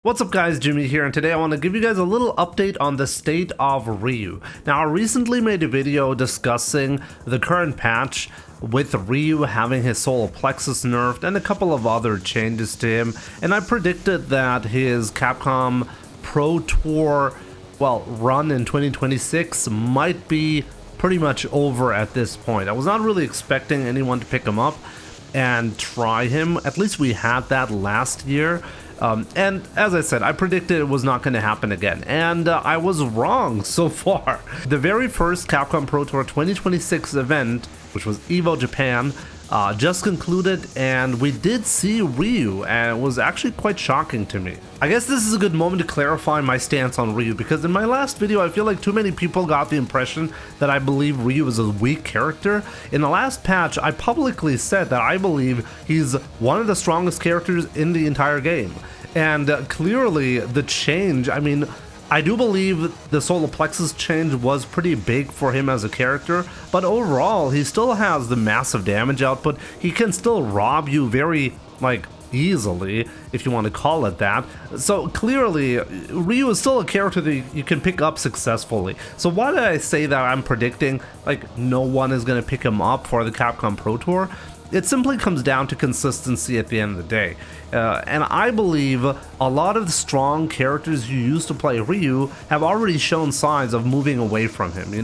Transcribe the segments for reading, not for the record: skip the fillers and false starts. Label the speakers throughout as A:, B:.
A: What's up guys, Jimmy here, and today I want to give you guys a little update on the state of Ryu. Now, I recently made a video discussing the current patch with Ryu having his solar plexus nerfed and a couple of other changes to him, and I predicted that his Capcom Pro Tour, run in 2026 might be pretty much over at this point. I was not really expecting anyone to pick him up and try him. At least we had that last year. And as I said, I predicted it was not going to happen again, and I was wrong so far. The very first Capcom Pro Tour 2026 event, which was EVO Japan, just concluded, and we did see Ryu, and it was actually quite shocking to me. I guess this is a good moment to clarify my stance on Ryu, because in my last video I feel like too many people got the impression that I believe Ryu is a weak character. In the last patch, I publicly said that I believe he's one of the strongest characters in the entire game. And clearly the change, I do believe the solar plexus change was pretty big for him as a character, but overall he still has the massive damage output. He can still rob you very, easily, if you want to call it that. So clearly Ryu is still a character that you can pick up successfully. So why did I say that I'm predicting no one is going to pick him up for the Capcom Pro Tour? It simply comes down to consistency at the end of the day. And I believe a lot of the strong characters who used to play Ryu have already shown signs of moving away from him,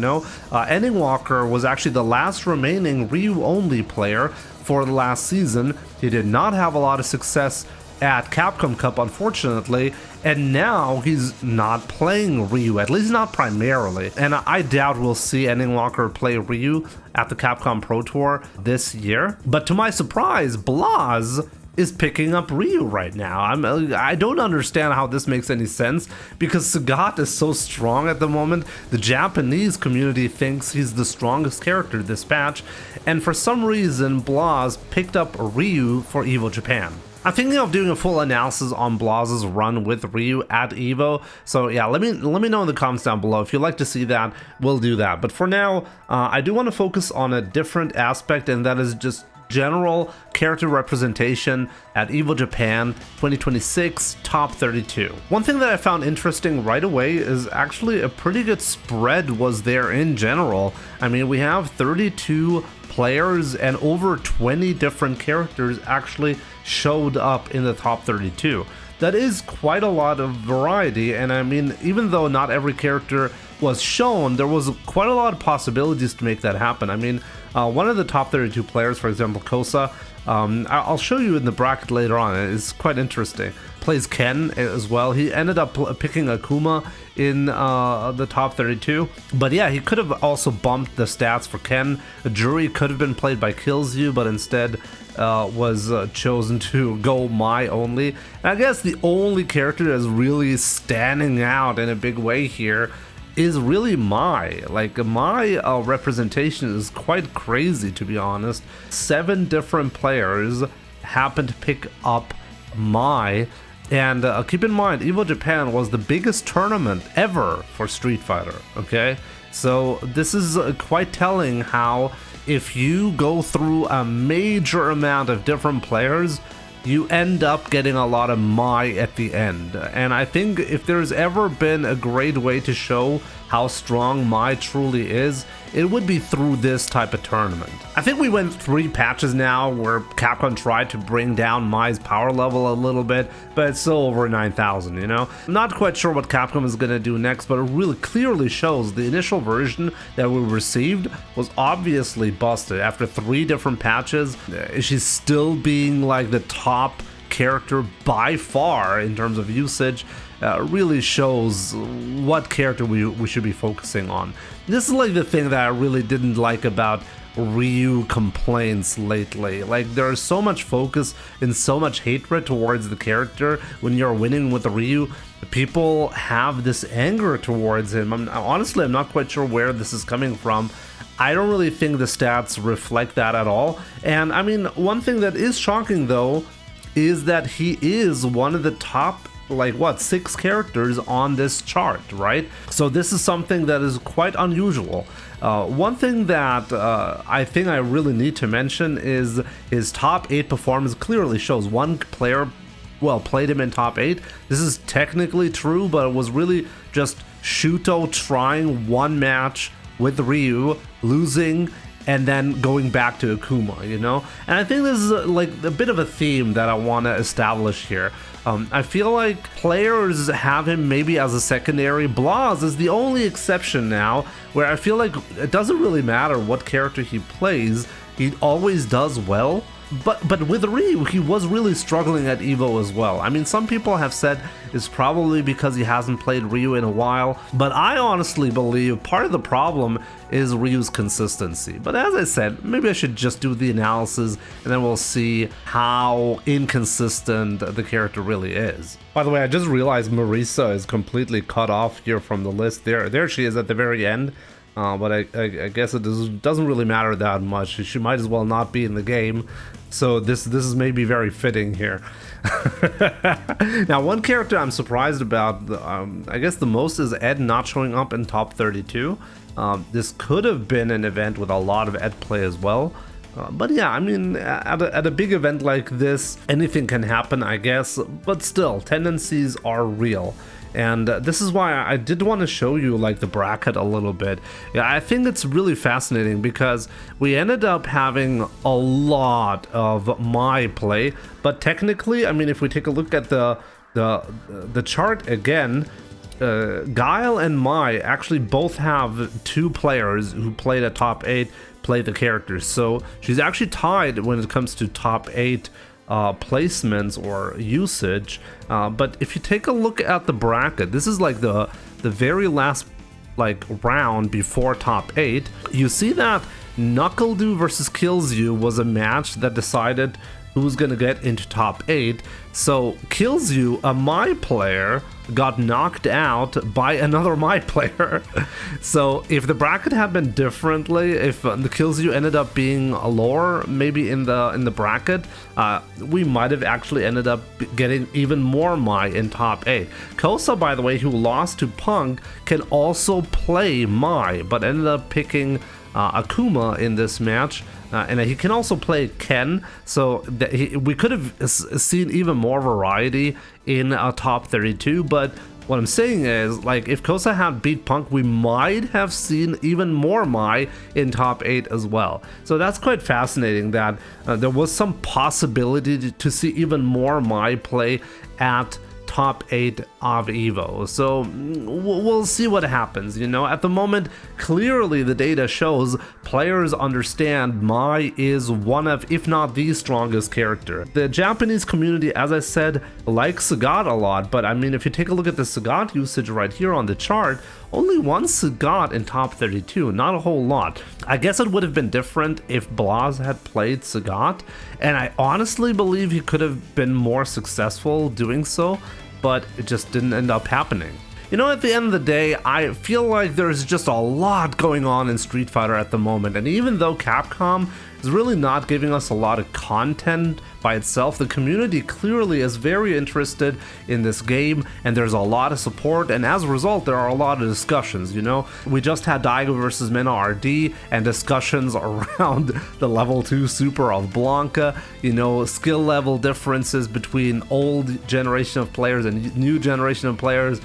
A: Ending Walker was actually the last remaining Ryu-only player for the last season. He did not have a lot of success at Capcom Cup, unfortunately, and now he's not playing Ryu, at least not primarily. And I doubt we'll see Ending Walker play Ryu at the Capcom Pro Tour this year. But to my surprise, Blas is picking up Ryu right now. I don't understand how this makes any sense, because Sagat is so strong at the moment. The Japanese community thinks he's the strongest character this patch, and for some reason Blas picked up Ryu for EVO Japan. I'm thinking of doing a full analysis on Blas's run with Ryu at EVO, so yeah, let me know in the comments down below. If you'd like to see that, we'll do that. But for now, I do want to focus on a different aspect, and that is just general character representation at EVO Japan 2026 top 32. One thing that I found interesting right away is actually a pretty good spread was there in general. We have 32 players and over 20 different characters actually showed up in the top 32. That is quite a lot of variety, and even though not every character was shown, there was quite a lot of possibilities to make that happen. One of the top 32 players, for example, Kosa, I'll show you in the bracket later on, it's quite interesting. Plays Ken as well. He ended up picking Akuma in the top 32, but yeah, he could have also bumped the stats for Ken. Jury could have been played by Killzyu, but instead was chosen to go Mai only. And I guess the only character that's really standing out in a big way here is really Mai. My representation is quite crazy, to be honest. 7 different players happened to pick up Mai, and keep in mind, EVO Japan was the biggest tournament ever for Street Fighter, okay? So this is quite telling how if you go through a major amount of different players, you end up getting a lot of Mai at the end. And I think if there's ever been a great way to show how strong Mai truly is, it would be through this type of tournament. I think we went 3 patches now where Capcom tried to bring down Mai's power level a little bit, but it's still over 9,000, I'm not quite sure what Capcom is going to do next, but it really clearly shows the initial version that we received was obviously busted. After 3 different patches, she's still being the top character by far in terms of usage. Really shows what character we should be focusing on. This is the thing that I really didn't like about Ryu complaints lately. There's so much focus and so much hatred towards the character when you're winning with Ryu. People have this anger towards him. Honestly, I'm not quite sure where this is coming from. I don't really think the stats reflect that at all. And one thing that is shocking though is that he is one of the top 6 characters on this chart, right? So this is something that is quite unusual. One thing that I think I really need to mention is his top 8 performance clearly shows one player well, played him in top 8. This is technically true, but it was really just Shuto trying one match with Ryu, losing, and then going back to Akuma, you know? And I think this is like a bit of a theme that I want to establish here. I feel like players have him maybe as a secondary. Blas is the only exception now, where I feel like it doesn't really matter what character he plays, he always does well. But with Ryu, he was really struggling at EVO as well. I mean, some people have said it's probably because he hasn't played Ryu in a while, but I honestly believe part of the problem is Ryu's consistency. But as I said, maybe I should just do the analysis and then we'll see how inconsistent the character really is. By the way, I just realized Marisa is completely cut off here from the list. There she is at the very end. But I guess it doesn't really matter that much. She might as well not be in the game. So this is maybe very fitting here. Now, one character I'm surprised about, I guess the most, is Ed not showing up in top 32. This could have been an event with a lot of Ed play as well. But yeah, I mean, at a big event like this, anything can happen, I guess. But still, tendencies are real. And this is why I did want to show you like the bracket a little bit. Yeah, I think it's really fascinating because we ended up having a lot of my play, but technically, I mean, if we take a look at the chart again, Guile and Mai actually both have 2 players who played at top 8 play the characters. So she's actually tied when it comes to top 8 placements or usage. But if you take a look at the bracket, this is like the very last like round before top 8. You see that Knuckle-Doo versus Kills You was a match that decided who's gonna get into top 8. So Kills You, a Mai player, got knocked out by another Mai player. So if the bracket had been differently, if the Kills You ended up being a lower maybe in the bracket, we might have actually ended up getting even more Mai in top 8. Kosa, by the way, who lost to Punk, can also play Mai, but ended up picking Akuma in this match. And he can also play Ken, so we could have seen even more variety in a top 32. But what I'm saying is, like, if Kosa had beat Punk, we might have seen even more Mai in top 8 as well. So that's quite fascinating that there was some possibility to see even more Mai play at top 8 of EVO. So we'll see what happens, you know. At the moment, clearly the data shows players understand Mai is one of, if not the strongest character. The Japanese community, as I said, likes Sagat a lot, but I mean, if you take a look at the Sagat usage right here on the chart, only one Sagat in top 32, not a whole lot. I guess it would have been different if Blas had played Sagat, and I honestly believe he could have been more successful doing so, but it just didn't end up happening. You know, at the end of the day, I feel like there's just a lot going on in Street Fighter at the moment, and even though Capcom is really not giving us a lot of content by itself, the community clearly is very interested in this game, and there's a lot of support, and as a result, there are a lot of discussions, you know? We just had Daigo versus Menat RD, and discussions around the level 2 super of Blanca, you know, skill level differences between old generation of players and new generation of players.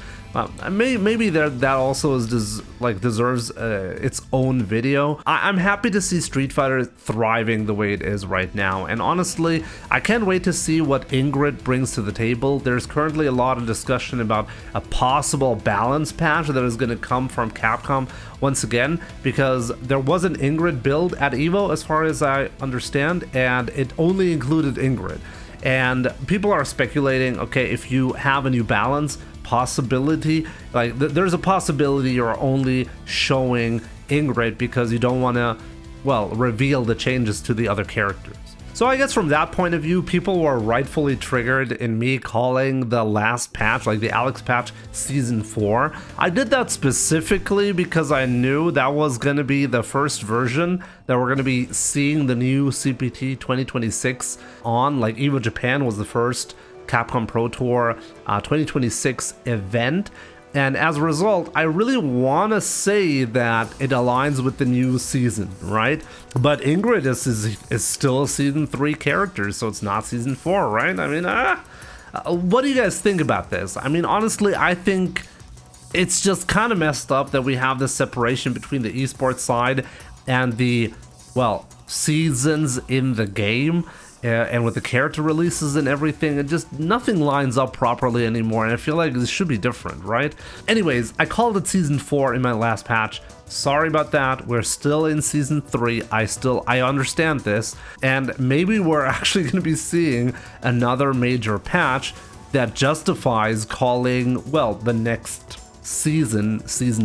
A: Maybe that also deserves its own video. I'm happy to see Street Fighter thriving the way it is right now, and honestly, I can't wait to see what Ingrid brings to the table. There's currently a lot of discussion about a possible balance patch that is going to come from Capcom once again, because there was an Ingrid build at EVO as far as I understand, and it only included Ingrid. And people are speculating, okay, if you have a new balance possibility, like there's a possibility you're only showing Ingrid because you don't want to, well, reveal the changes to the other characters. So I guess from that point of view, people were rightfully triggered in me calling the last patch, like the Alex patch, Season 4. I did that specifically because I knew that was going to be the first version that we're going to be seeing the new CPT 2026 on. Like EVO Japan was the first Capcom Pro Tour 2026 event. And as a result, I really want to say that it aligns with the new season, right? But Ingrid is still a Season 3 character, so it's not Season 4, right? I mean, What do you guys think about this? I mean, honestly, I think it's just kind of messed up that we have this separation between the esports side and the, well, seasons in the game. And with the character releases and everything, it just nothing lines up properly anymore, and I feel like this should be different, right? Anyways, I called it season 4 in my last patch. Sorry about that. We're still in season 3. I understand this, and maybe we're actually going to be seeing another major patch that justifies calling, well, the next season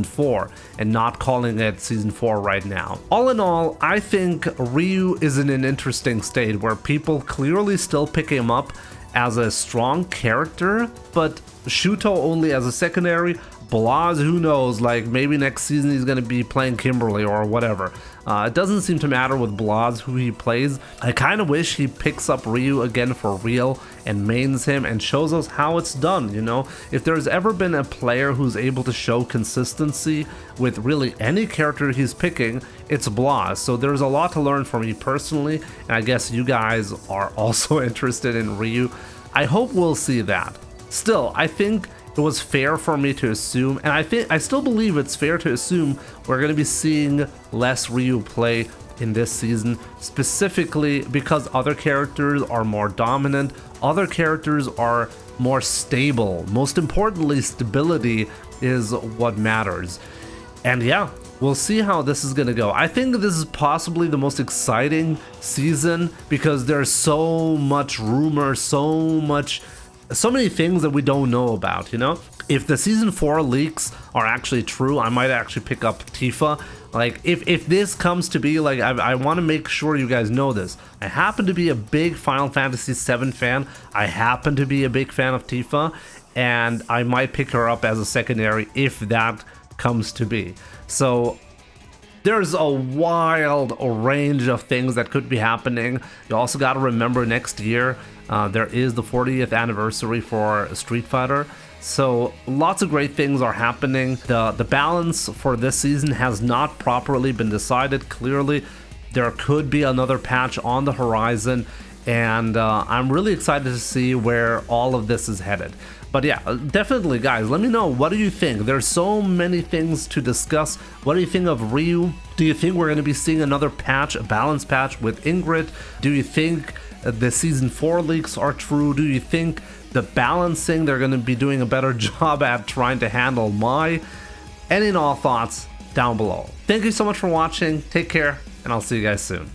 A: 4 and not calling it season 4 right now. All in all, I think Ryu is in an interesting state where people clearly still pick him up as a strong character, but Shuto only as a secondary. Blaz, who knows, like maybe next season he's going to be playing Kimberly or whatever. It doesn't seem to matter with Blaz who he plays. I kind of wish he picks up Ryu again for real and mains him and shows us how it's done, you know? If there's ever been a player who's able to show consistency with really any character he's picking, it's Blaz. So there's a lot to learn from me personally, and I guess you guys are also interested in Ryu. I hope we'll see that. Still, I think it was fair for me to assume, and I still believe it's fair to assume we're going to be seeing less Ryu play in this season, specifically because other characters are more dominant, other characters are more stable. Most importantly, stability is what matters. And yeah, we'll see how this is going to go. I think this is possibly the most exciting season because there's so much rumor, so many things that we don't know about, you know? If the season 4 leaks are actually true, I might actually pick up Tifa. Like, if this comes to be, like, I want to make sure you guys know this. I happen to be a big Final Fantasy VII fan. I happen to be a big fan of Tifa, and I might pick her up as a secondary if that comes to be. So there's a wild range of things that could be happening. You also got to remember next year, there is the 40th anniversary for Street Fighter. So lots of great things are happening. The balance for this season has not properly been decided. Clearly, there could be another patch on the horizon, and I'm really excited to see where all of this is headed. But yeah, definitely, guys, let me know, what do you think? There's so many things to discuss. What do you think of Ryu? Do you think we're going to be seeing another patch, a balance patch with Ingrid? Do you think the season 4 leaks are true? Do you think the balancing, they're going to be doing a better job at trying to handle Mai? Any and all thoughts down below. Thank you so much for watching. Take care, and I'll see you guys soon.